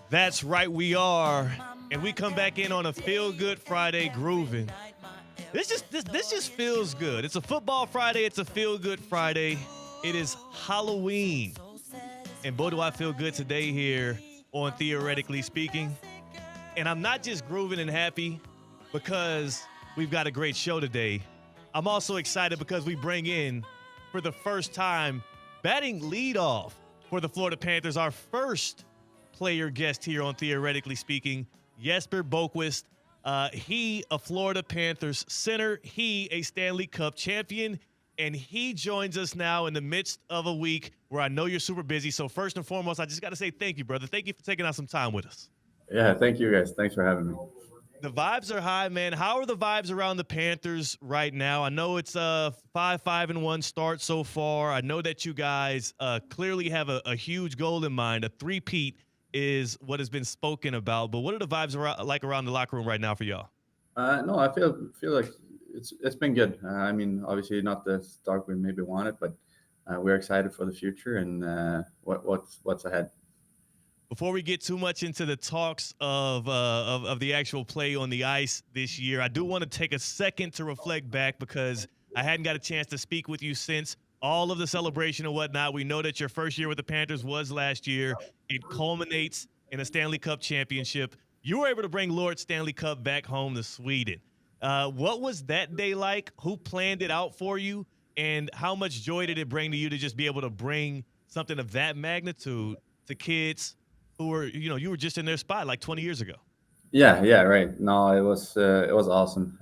That's right, we are. And we come back in on a feel-good Friday grooving. This just feels good. It's a football Friday, it's a feel-good Friday. It is Halloween. And boy, do I feel good today here on Theoretically Speaking. And I'm not just grooving and happy because we've got a great show today. I'm also excited because we bring in, for the first time, batting leadoff for the Florida Panthers, our first player guest here on Theoretically Speaking, Jesper Boqvist. He, a Florida Panthers center, he, a Stanley Cup champion, and he joins us now in the midst of a week where I know you're super busy. So first and foremost, I just got to say thank you, brother. Thank you for taking out some time with us. Yeah, thank you guys. Thanks for having me. The vibes are high, man. How are the vibes around the Panthers right now? I know it's a 5-5-1 start so far. I know that you guys clearly have a huge goal in mind. A three-peat is what has been spoken about. But what are the vibes like around the locker room right now for y'all? No, I feel like it's been good. I mean, obviously not the start we maybe wanted, but we're excited for the future and what's ahead. Before we get too much into the talks of the actual play on the ice this year, I do want to take a second to reflect back because I hadn't got a chance to speak with you since all of the celebration and whatnot. We know that your first year with the Panthers was last year. It culminates in a Stanley Cup championship. You were able to bring Lord Stanley Cup back home to Sweden. What was that day like? Who planned it out for you? And how much joy did it bring to you to just be able to bring something of that magnitude to kids who were, you were just in their spot like 20 years ago? Yeah, yeah, right. No, it was awesome.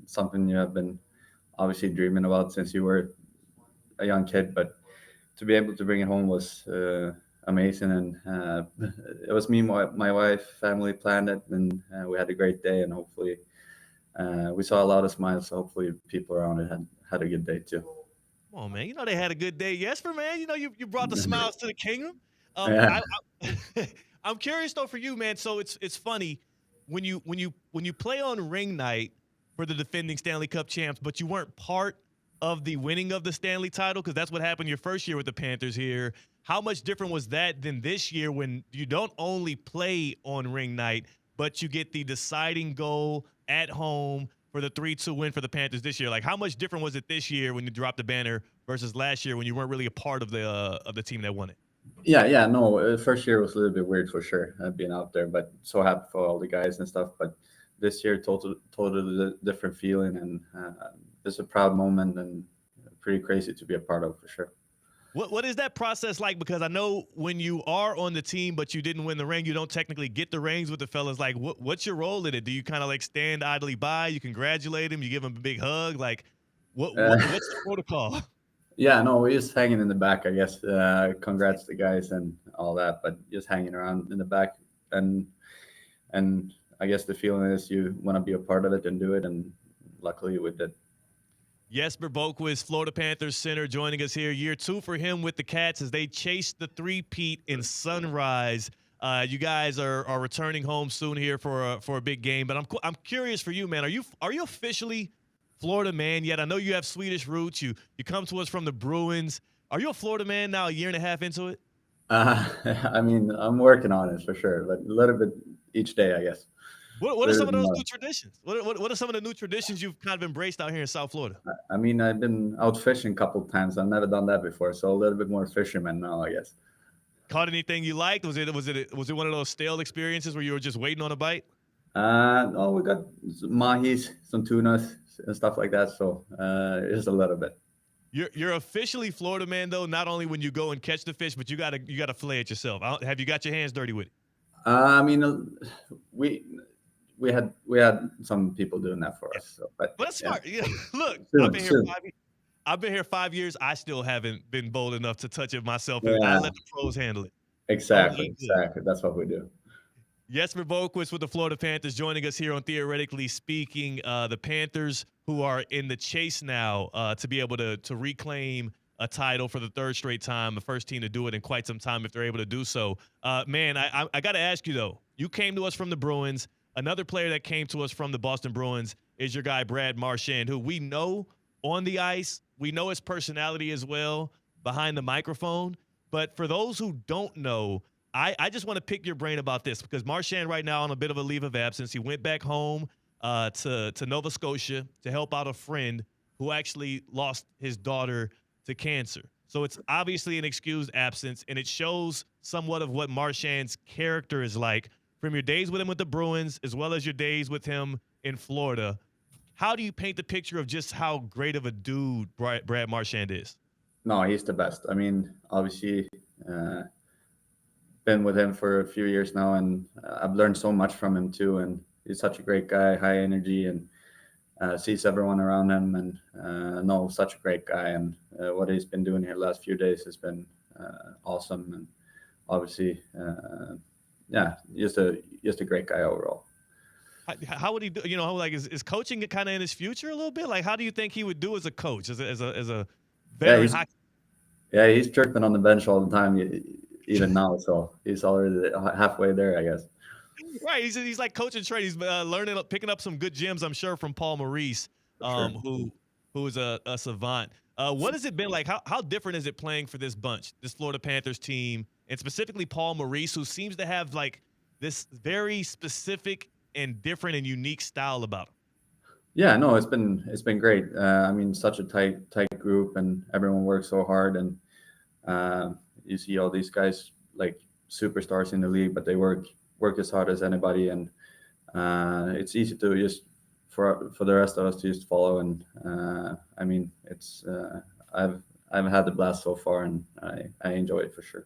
Something you have been obviously dreaming about since you were a young kid, but to be able to bring it home was amazing. And it was me, my wife, family planned it, and we had a great day. And hopefully, we saw a lot of smiles. So hopefully, people around it had a good day too. Come on, man. You know they had a good day. Jesper, man. You brought the smiles to the kingdom. Um, Yeah. I I'm curious though for you, man. So it's funny when you play on ring night for the defending Stanley Cup champs, but you weren't part of the winning of the Stanley title because that's what happened your first year with the Panthers here. How much different was that than this year when you don't only play on ring night, but you get the deciding goal at home for the 3-2 win for the Panthers this year? Like, how much different was it this year when you dropped the banner versus last year when you weren't really a part of the team that won it? Yeah, yeah, no. First year was a little bit weird for sure, being out there, but so happy for all the guys and stuff. But this year, totally different feeling, and it's a proud moment and pretty crazy to be a part of for sure. What is that process like? Because I know when you are on the team, but you didn't win the ring, you don't technically get the rings with the fellas. Like, what's your role in it? Do you kind of like stand idly by? You congratulate him, you give him a big hug. Like, what's the protocol? Yeah, no, we're just hanging in the back, I guess. Congrats to the guys and all that, but just hanging around in the back, and and I guess the feeling is you want to be a part of it and do it, and luckily we did. Jesper Boqvist, Florida Panthers center, joining us here. Year two for him with the Cats as they chase the three-peat in Sunrise. You guys are returning home soon here for a big game. But I'm curious for you, man. Are you officially Florida man yet? I know you have Swedish roots. You come to us from the Bruins. Are you a Florida man now, a year and a half into it? I mean, I'm working on it for sure, but a little bit each day, I guess. What A are little some bit of those more. new traditions? What are some of the new traditions you've kind of embraced out here in South Florida? I mean, I've been out fishing a couple of times. I've never done that before, so a little bit more fisherman now, I guess. Caught anything you liked? Was it one of those stale experiences where you were just waiting on a bite? No, we got some mahis, some tunas, and stuff like that. So just a little bit. You're officially Florida man though. Not only when you go and catch the fish, but you gotta fillet it yourself. Have you got your hands dirty with it? I mean, we we had some people doing that for Yeah, us. So, but but that's yeah, smart. Yeah, look, I've soon, been here soon. 5. I've been here 5 years. I still haven't been bold enough to touch it myself, and I Yeah, let the pros handle it. I'm exactly, good. exactly. That's what we do. Jesper Boqvist with the Florida Panthers joining us here on Theoretically Speaking. The Panthers, who are in the chase now to be able to reclaim a title for the third straight time, the first team to do it in quite some time if they're able to do so. Man, I got to ask you though. You came to us from the Bruins. Another player that came to us from the Boston Bruins is your guy Brad Marchand, who we know on the ice. We know his personality as well behind the microphone. But for those who don't know, I just want to pick your brain about this because Marchand right now on a bit of a leave of absence. He went back home to Nova Scotia to help out a friend who actually lost his daughter to cancer. So it's obviously an excused absence, and it shows somewhat of what Marchand's character is like from your days with him with the Bruins as well as your days with him in Florida. How do you paint the picture of just how great of a dude Brad Marchand is? No, he's the best. I mean, obviously, uh, been with him for a few years now, and I've learned so much from him too. And he's such a great guy, high energy, and sees everyone around him, and no, such a great guy. And what he's been doing here the last few days has been awesome. And obviously, yeah, just a great guy overall. How would he do? You know, like is coaching kind of in his future a little bit? Like, how do you think he would do as a coach, as a Yeah, veteran hockey? he's chirping on the bench all the time, even now. So he's already halfway there, I guess. Right, he's like coaching trade. He's learning, picking up some good gems, I'm sure, from Paul Maurice, For sure. who is a savant. What has it been like? How different is it playing for this bunch, this Florida Panthers team, and specifically Paul Maurice, who seems to have like this very specific and different and unique style about him? Yeah, no, it's been great. I mean, such a tight group, and everyone works so hard. And uh, you see all these guys like superstars in the league, but they work as hard as anybody, and it's easy to just for the rest of us to just follow. And I mean, it's I've had the blast so far, and I enjoy it for sure.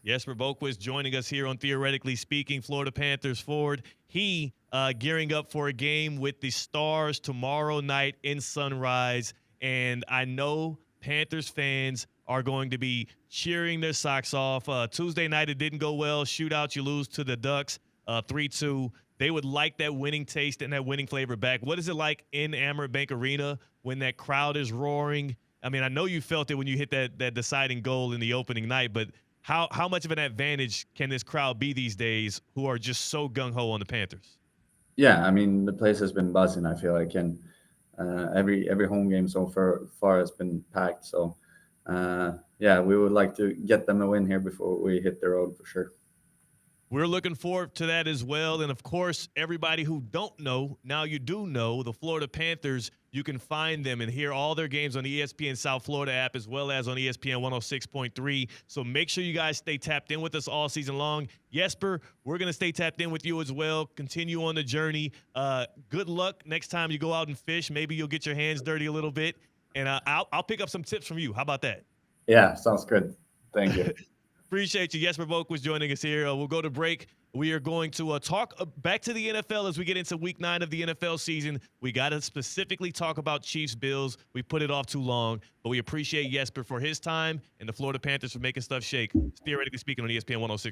Jesper Boqvist joining us here on Theoretically Speaking, Florida Panthers forward. He gearing up for a game with the Stars tomorrow night in Sunrise. And I know Panthers fans are going to be cheering their socks off. Tuesday night, it didn't go well. Shootout, you lose to the Ducks 3-2. They would like that winning taste and that winning flavor back. What is it like in Amerant Bank Arena when that crowd is roaring? I mean, I know you felt it when you hit that deciding goal in the opening night, but how much of an advantage can this crowd be these days who are just so gung-ho on the Panthers? Yeah, I mean, the place has been buzzing. I feel like, and every home game so far has been packed. So yeah, we would like to get them a win here before we hit the road for sure. We're looking forward to that as well. And of course, everybody who don't know, now you do know, the Florida Panthers, you can find them and hear all their games on the ESPN South Florida app as well as on ESPN 106.3. So make sure you guys stay tapped in with us all season long. Jesper, we're going to stay tapped in with you as well. Continue on the journey. Good luck next time you go out and fish. Maybe you'll get your hands dirty a little bit. And I'll pick up some tips from you. How about that? Yeah, sounds good. Thank you. Appreciate you. Jesper Boqvist was joining us here. We'll go to break. We are going to talk back to the NFL as we get into week 9 of the NFL season. We got to specifically talk about Chiefs Bills. We put it off too long, but we appreciate Jesper for his time and the Florida Panthers for making stuff shake. Theoretically Speaking on ESPN 106.